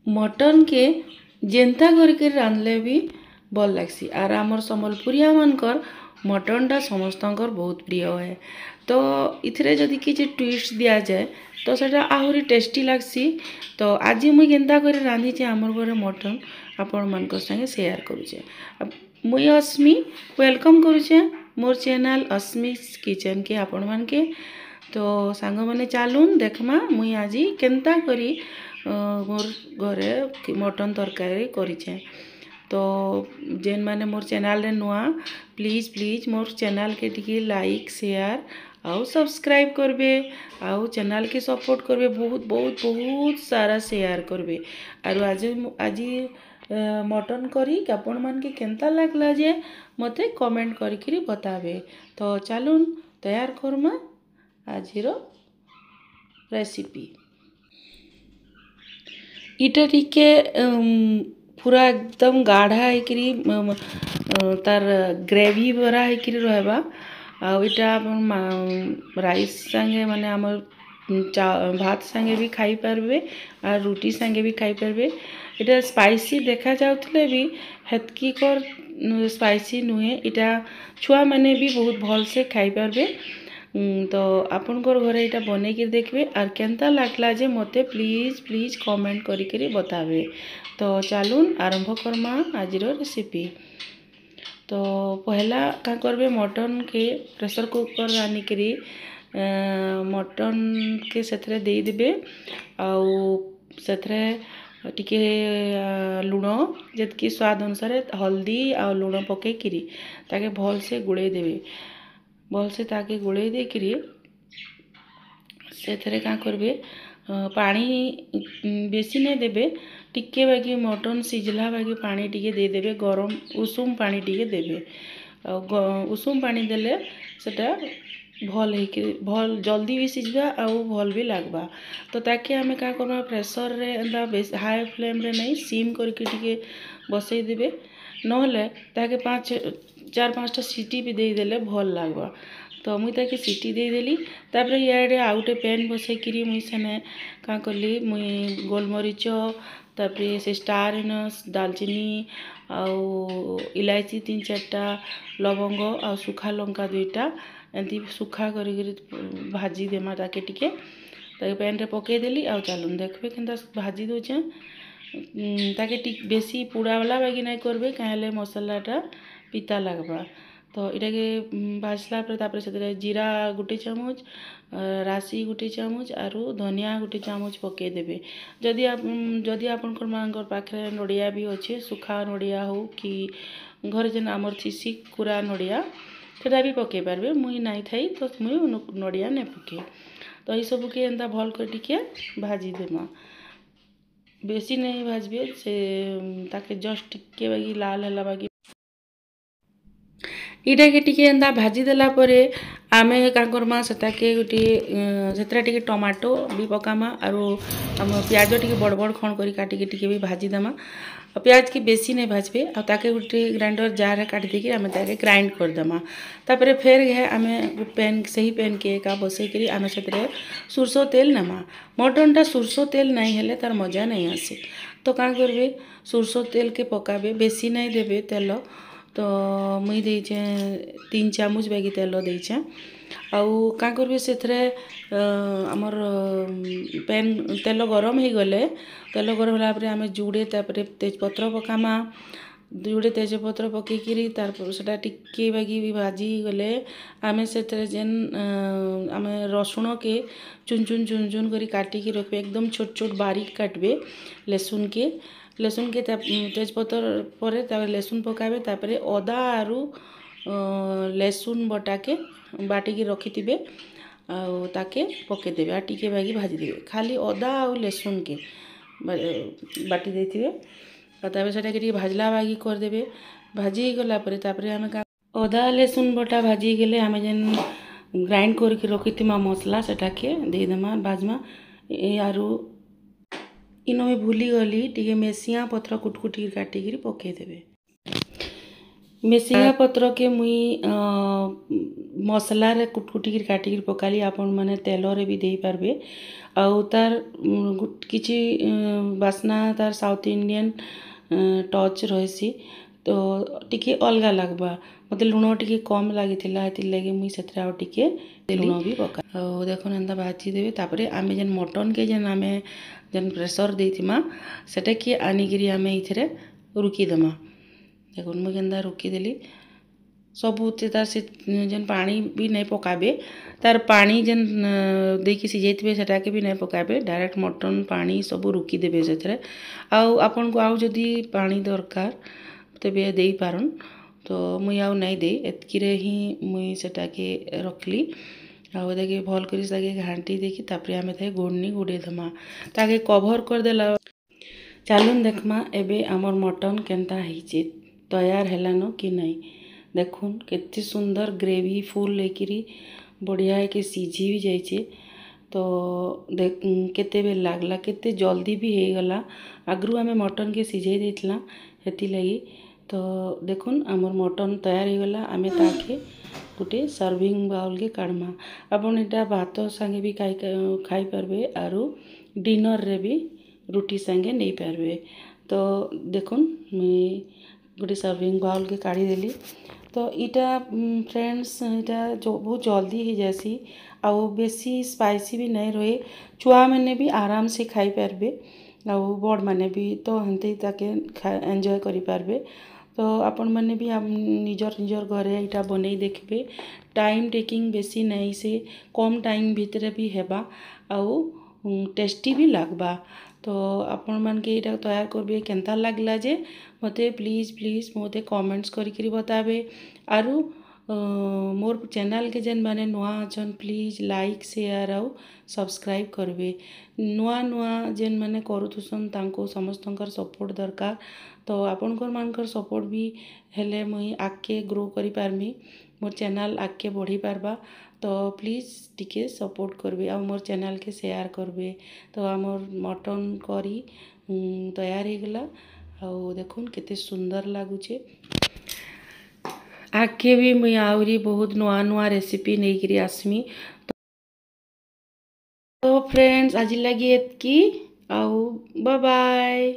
Mutton के जेन्ता करके रांधले भी भल लगसी। आर आमर संबलपुरिया मानकर मटनटा समस्तंकर बहुत प्रिय है। तो इथरे जदि किसी ट्विस्ट दिया जाए तो सेटा आहुरी टेस्टी लगसी। तो आज मुई केन्ता करे रांधिचे आमर घरे मटन आपण मानकर संगे शेयर करूचे। मुई अस्मी वेलकम करूचे मोर चैनल अस्मीज किचन के आपण मान के। तो सांग माने चालून देखमा मुई आज केन्ता करी मोर घरे मटन तरकारी करिछे। तो जेन माने मोर चैनल रे नुआ प्लीज प्लीज मोर चैनल के टिके लाइक शेयर आउ सब्सक्राइब करबे आउ चैनल के सपोर्ट करबे बहुत बहुत बहुत सारा शेयर करबे। आरो आज मटन करी आपण मान के केन्ता लागला जे मते कमेंट करिकरी बताबे। तो चलून तैयार करमा आजिरो रेसिपी। इटा टिके पूरा एकदम गाढ़ा हैकरी तार ग्रेवी भरा हैकरी रहबा। आ इटा राइस संगे माने हमर भात संगे भी खाई पारबे और रोटी संगे भी खाई पारबे। इटा स्पाइसी देखा जाउतले भी हेतकी कर स्पाइसी नुहे। इटा छुआ माने भी बहुत भल से खाई पारबे। तो आपनकर घरे इटा बने के देखबे और केन्ता लागला जे मते प्लीज प्लीज कमेंट करी बताबे। तो चलून आरंभ करमा आजिरो रेसिपी। तो पहला का करबे मटन के प्रेशर कुकर आनी करी मटन के सेथरे दे देबे आउ सेथरे टिके लुण जेतकी स्वाद अनुसार हल्दी आ लुण पके करी ताके भल से गुड़े देबे। भल से ताके गुड़े दे करी सेथरे का करबे पानी बेसी नहीं देबे टिके बाकी मटन सिझला बाकी पानी टिके दे देबे। गरम उषुम पानी टिके देबे। उषुम पानी देले सेटा भल है कि भल जल्दी भी सिझबा आउ भल भी लागबा। तो ताके हमें का करबा प्रेशर रे एंदा हाई फ्लेम रे नहीं सिम करके टिके बसई देबे। नहले ताके 4-5टा सीटी भी दे देले भल लागबा। तो मुई ताके सीटी दे देली। तापरे याडे आउटे पैन बसई करी मुई सने का करली मुई गोलमरीच तापरे से स्टार एनस दालचीनी आउ इलायची 3-4टा लवंग आउ सुखा लंका 2टा एंती सुखा करी भाजी देमा ताके टिके ताके पैन रे पके देली। आउ चलून देखबे केनता भाजी दोचे ताके टिक बेसी पुड़ा वाला बागी नहीं करबे काहेले मसालाटा पिता लागबा। तो इटा के भाजला पर तापर से जीरा 1 चामच राशि 1 चामच आरु धनिया 1 चामच पके देबे। जदि आपनकर मांगर पाखरे नड़िया भी अच्छे सुखा नड़िया हो कि घर जेन आमर थिसी कुरा नड़िया सेटा भी पके पारबे। मुई नहीं थाई तो मुई नड़िया नहीं पके। तो ये सब के एंता भल कर टिके भाजी देमा बेसी नहीं भाजबे से ताके जस्ट टिके बागी लाल हला बागी इटा के टिके एंता भाजी देला परे आमे का करमा सेटाके गोटे सेतरा टिके टमाटो भी पकामा आरो हम प्याज टिके बड़ बड़ खण करी काटिके टिके भी भाजी देमा। प्याज के बेसी नहीं भाजबे आ ताके गोटे ग्राइंडर जार रे काट देके आमे ताके ग्राइंड कर देमा। तापरे फेर है आमे पैन सही पैन के का बसई करी आमे सेतरे सुरसो तेल नेमा। मटनटा सुरसो तेल नहीं हेले तार मजा नहीं आसे। तो का करबे सुरसो तेल के पकाबे बेसी नहीं देबे तेल। तो मुई देइछे 3 चामच बागी तेल देइछे। आउ का करबे सेथरे हमर पैन तेल गरम हो गले तेल गरम होला परे आमे जुड़े तापरे तेजपत्र पकामा। जुड़े तेजपत्र पके करी तारपर सेटा टिके बागी भी भाजी गले आमे सेथरे जेन आमे रसुण के चुन चुन करी काटी की रखबे एकदम छोट छोट बारीक काटबे। लहसुन के तेजपत्र पर लहसुन पकाबे तापरे अदा आरु लहसुन बटा के बाटी की रखी थिबे आउ ताके पके देबे आ टिके बागी भाजी देबे। खाली अदा आउ लहसुन के बाटी देथिबे तापरे सेटा के भाजला बागी कर देबे। भाजी गला परे तापरे हमें का अदा लहसुन बटा भाजी गेले हमें जेन ग्राइंड करके रखिथिमा मसला सेटा के दे देमा भाजमा। आरु इनो में भूली गली टिके मेसिया पत्र कुटकुटी काटिकी पके देबे। मेसिया पत्र के मुई मसला रे कुटकुटी काटिक पकाली आपण मैंने तेल रे भी दे पारबे आउ तार किछि बास्ना तार साउथ इंडियन टच रही तो टिके अलगा लगबा मते लुण टिके कम लागिथिला हेतिर लगे मुई सेथरा आ टिके लुण भी पका आ देखो एंता भाजी देबे तापरे आमे जेन मटन के जेन आमे जेन प्रेशर देथिमा सेटा कि आनिगिरी आमे इथरे रुकी दमा देखो मुई केंदा रुकी देली सबू तार से जेन पानी भी नहीं पकाबे तार पानी जेन देकी सिझाइथिबे सेटाके भी नहीं पकाबे डायरेक्ट मटन पानी सबू रुकी देबे सेथरे आउ आपन को आउ जदी पानी दरकार तेबे देई पारन तो मुई आउ नहीं दे एतकिरे ही मुई सेटाके रखली आउ देखि भल करी ताके घांटी देखि तापरे आमे थाए गोडनी गुडे दमा ताके कवर कर देला चालुन देखमा एबे हमर मटन केनता हिचे तैयार हेलानो कि नहीं देखुन केते सुंदर ग्रेवी फुल लेकिरी बढ़िया है कि सीझी भी जाइए तो देख केते बेल लागला केते जल्दी भी हो गला आगरू आमे मटन के सिझाई देथिला हेती लगी तो देखुन आमर मटन तैयार हो गला आमे ताके गोटे सर्विंग बाउल के काढ़मा आपन एटा भात संगे भी खाई पारबे आरु डिनर रे भी रुटी संगे नहीं पारबे तो देखुन गोटे सर्विंग बाउल के काढ़ी देली तो इटा फ्रेंड्स इटा जो बहुत जल्दी हो जासी आउ बेसी स्पाइसी भी नहीं रहे छुआ मैंने भी आराम से खाई पारबे आउ बड़ माने भी तो हेंते ताके एंजॉय करि पारबे तो आपण मैंने भी निजर निजर घरे इटा बनै देखबे टाइम टेकिंग बेसी नहीं से कम टाइम भितर भी हेबा आउ टेस्टी भी लागबा तो आपण मान के इटा तैयार करबे केनता लागला जे मते प्लीज मते कमेंट्स करी बताबे आरु मोर चैनल के जेन माने नुआ अछन प्लीज लाइक शेयर आउ सब्सक्राइब करबे नुआ नुआ जेन माने करूथुसन तांको समस्तंकर सपोर्ट दरकार तो आपनकर मानकर सपोर्ट भी हेले मुई आके ग्रो करि पारमी मोर चैनल आके बढ़ी पारबा तो प्लीज टिके सपोर्ट करबे आ मोर चैनल के शेयर करबे तो आमर मटन करी तैयार हो गला आउ देखुन केते सुंदर लागुचे आगे भी मुई आउरी बहुत नुआ नुआ रेसिपी नहीं करी आसमी तो फ्रेंड्स आज लगी एतकी आउ बाय बाय।